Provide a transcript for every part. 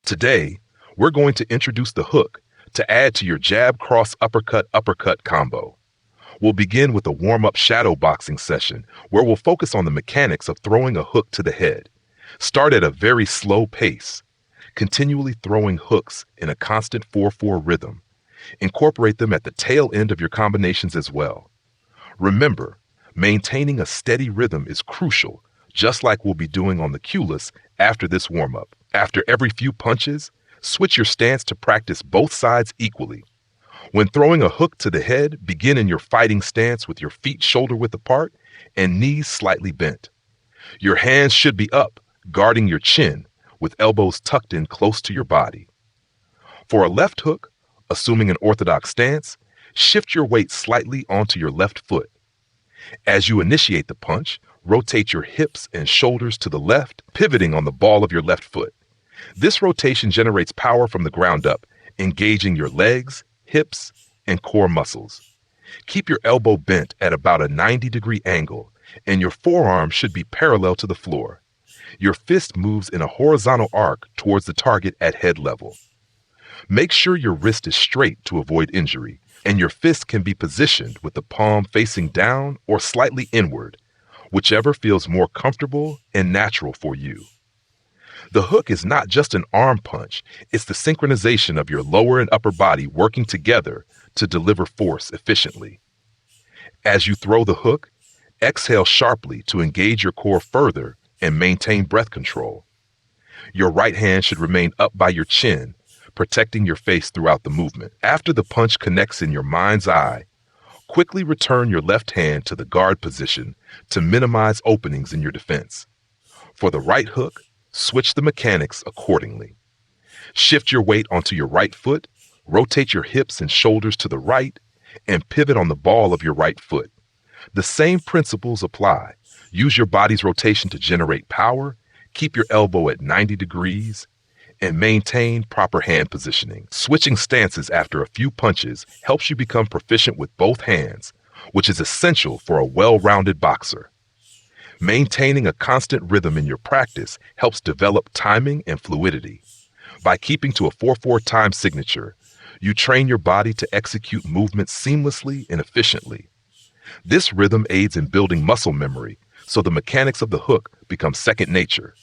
Today, we're going to introduce the hook to add to your jab cross uppercut combo. We'll begin with a warm-up shadow boxing session where we'll focus on the mechanics of throwing a hook to the head. Start at a very slow pace, continually throwing hooks in a constant 4-4 rhythm. Incorporate them at the tail end of your combinations as well. Remember, maintaining a steady rhythm is crucial, just like we'll be doing on the Kewlus after this warm-up. After every few punches, switch your stance to practice both sides equally. When throwing a hook to the head, begin in your fighting stance with your feet shoulder-width apart and knees slightly bent. Your hands should be up, guarding your chin, with elbows tucked in close to your body. For a left hook, assuming an orthodox stance, shift your weight slightly onto your left foot. As you initiate the punch, rotate your hips and shoulders to the left, pivoting on the ball of your left foot. This rotation generates power from the ground up, engaging your legs, hips, and core muscles. Keep your elbow bent at about a 90-degree angle, and your forearm should be parallel to the floor. Your fist moves in a horizontal arc towards the target at head level. Make sure your wrist is straight to avoid injury, and your fist can be positioned with the palm facing down or slightly inward, whichever feels more comfortable and natural for you. The hook is not just an arm punch, it's the synchronization of your lower and upper body working together to deliver force efficiently. As you throw the hook, exhale sharply to engage your core further and maintain breath control. Your right hand should remain up by your chin, protecting your face throughout the movement. After the punch connects in your mind's eye, quickly return your left hand to the guard position to minimize openings in your defense. For the right hook, switch the mechanics accordingly. Shift your weight onto your right foot, rotate your hips and shoulders to the right, and pivot on the ball of your right foot. The same principles apply. Use your body's rotation to generate power, keep your elbow at 90 degrees, and maintain proper hand positioning. Switching stances after a few punches helps you become proficient with both hands, which is essential for a well-rounded boxer. Maintaining a constant rhythm in your practice helps develop timing and fluidity. By keeping to a 4-4 time signature, you train your body to execute movements seamlessly and efficiently. This rhythm aids in building muscle memory, so the mechanics of the hook become second nature.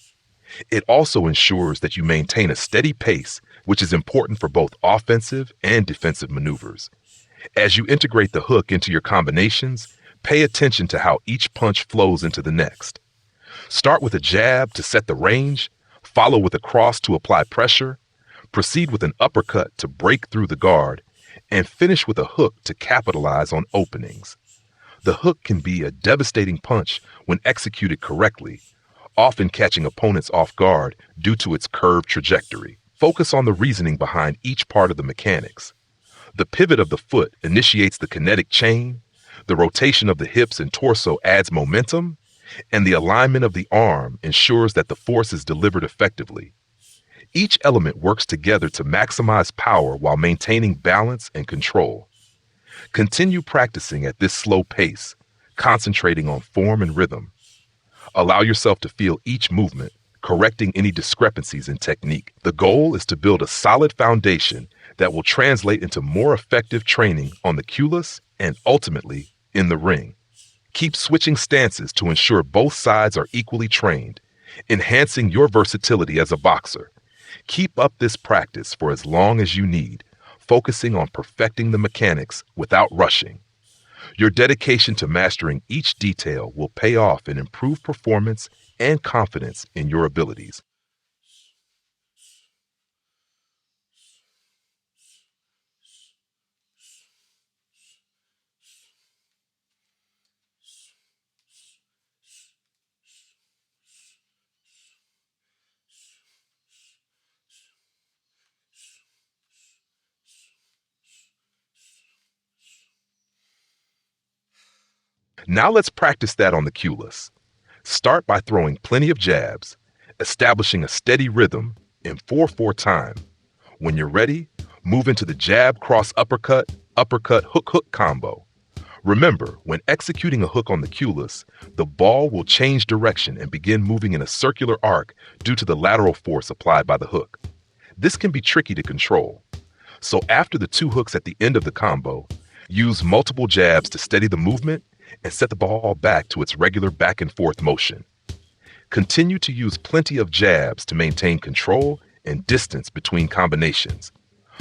It also ensures that you maintain a steady pace, which is important for both offensive and defensive maneuvers. As you integrate the hook into your combinations, pay attention to how each punch flows into the next. Start with a jab to set the range, follow with a cross to apply pressure, proceed with an uppercut to break through the guard, and finish with a hook to capitalize on openings. The hook can be a devastating punch when executed correctly, often catching opponents off guard due to its curved trajectory. Focus on the reasoning behind each part of the mechanics. The pivot of the foot initiates the kinetic chain, the rotation of the hips and torso adds momentum, and the alignment of the arm ensures that the force is delivered effectively. Each element works together to maximize power while maintaining balance and control. Continue practicing at this slow pace, concentrating on form and rhythm. Allow yourself to feel each movement, correcting any discrepancies in technique. The goal is to build a solid foundation that will translate into more effective training on the Kewlus and ultimately in the ring. Keep switching stances to ensure both sides are equally trained, enhancing your versatility as a boxer. Keep up this practice for as long as you need, focusing on perfecting the mechanics without rushing. Your dedication to mastering each detail will pay off in improved performance and confidence in your abilities. Now let's practice that on the Kewlus. Start by throwing plenty of jabs, establishing a steady rhythm in 4-4 time. When you're ready, move into the jab cross uppercut hook combo. Remember, when executing a hook on the Kewlus, the ball will change direction and begin moving in a circular arc due to the lateral force applied by the hook. This can be tricky to control. So after the two hooks at the end of the combo, use multiple jabs to steady the movement and set the ball back to its regular back and forth motion. Continue to use plenty of jabs to maintain control and distance between combinations.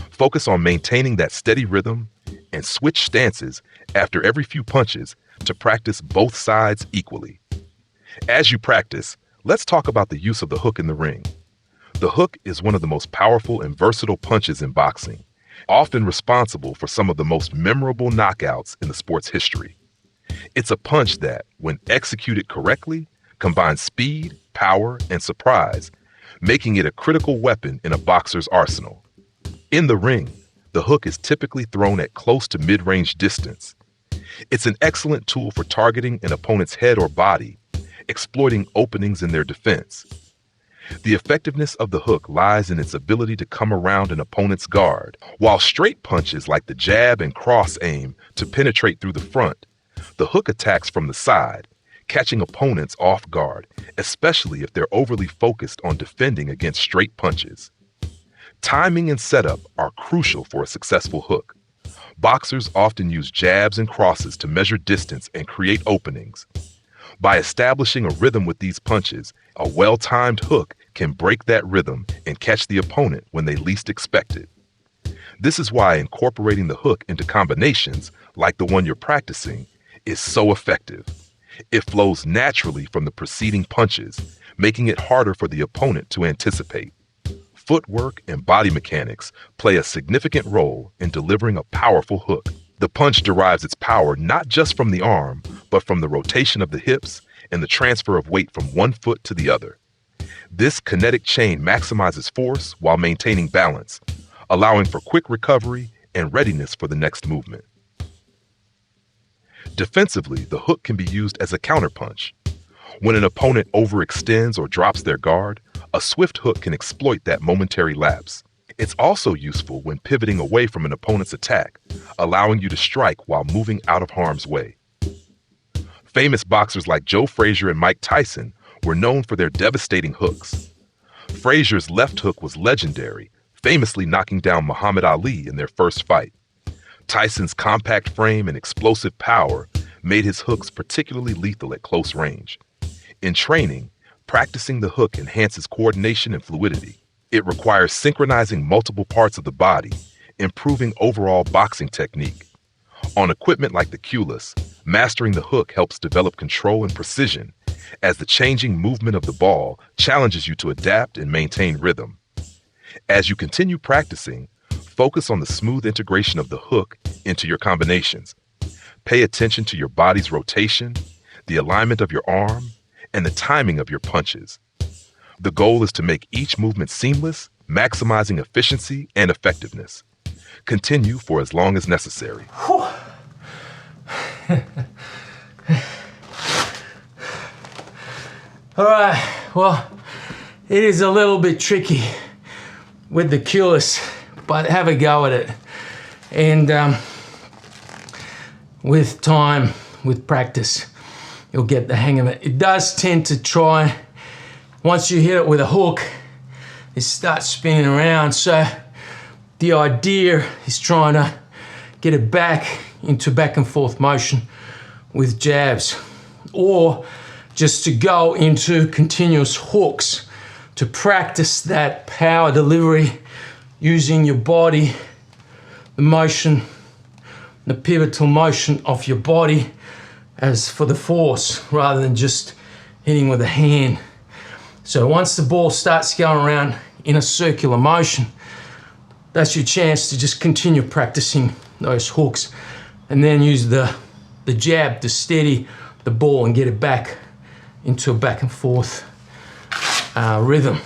Focus on maintaining that steady rhythm and switch stances after every few punches to practice both sides equally. As you practice, let's talk about the use of the hook in the ring. The hook is one of the most powerful and versatile punches in boxing, often responsible for some of the most memorable knockouts in the sport's history. It's a punch that, when executed correctly, combines speed, power, and surprise, making it a critical weapon in a boxer's arsenal. In the ring, the hook is typically thrown at close to mid-range distance. It's an excellent tool for targeting an opponent's head or body, exploiting openings in their defense. The effectiveness of the hook lies in its ability to come around an opponent's guard, while straight punches like the jab and cross aim to penetrate through the front. The hook attacks from the side, catching opponents off guard, especially if they're overly focused on defending against straight punches. Timing and setup are crucial for a successful hook. Boxers often use jabs and crosses to measure distance and create openings. By establishing a rhythm with these punches, a well-timed hook can break that rhythm and catch the opponent when they least expect it. This is why incorporating the hook into combinations, like the one you're practicing, is so effective. It flows naturally from the preceding punches, making it harder for the opponent to anticipate. Footwork and body mechanics play a significant role in delivering a powerful hook. The punch derives its power not just from the arm, but from the rotation of the hips and the transfer of weight from one foot to the other. This kinetic chain maximizes force while maintaining balance, allowing for quick recovery and readiness for the next movement. Defensively, the hook can be used as a counterpunch. When an opponent overextends or drops their guard, a swift hook can exploit that momentary lapse. It's also useful when pivoting away from an opponent's attack, allowing you to strike while moving out of harm's way. Famous boxers like Joe Frazier and Mike Tyson were known for their devastating hooks. Frazier's left hook was legendary, famously knocking down Muhammad Ali in their first fight. Tyson's compact frame and explosive power made his hooks particularly lethal at close range. In training, practicing the hook enhances coordination and fluidity. It requires synchronizing multiple parts of the body, improving overall boxing technique. On equipment like the Kewlus, mastering the hook helps develop control and precision, as the changing movement of the ball challenges you to adapt and maintain rhythm. As you continue practicing, focus on the smooth integration of the hook into your combinations. Pay attention to your body's rotation, the alignment of your arm, and the timing of your punches. The goal is to make each movement seamless, maximizing efficiency and effectiveness. Continue for as long as necessary. All right, well, it is a little bit tricky with the Kewlus, but have a go at it. And with time, with practice, you'll get the hang of it. It does tend to try, once you hit it with a hook, it starts spinning around. So the idea is trying to get it back into back and forth motion with jabs, or just to go into continuous hooks to practice that power delivery using your body, the motion, the pivotal motion of your body as for the force, rather than just hitting with a hand. So once the ball starts going around in a circular motion, that's your chance to just continue practicing those hooks, and then use the jab to steady the ball and get it back into a back and forth rhythm.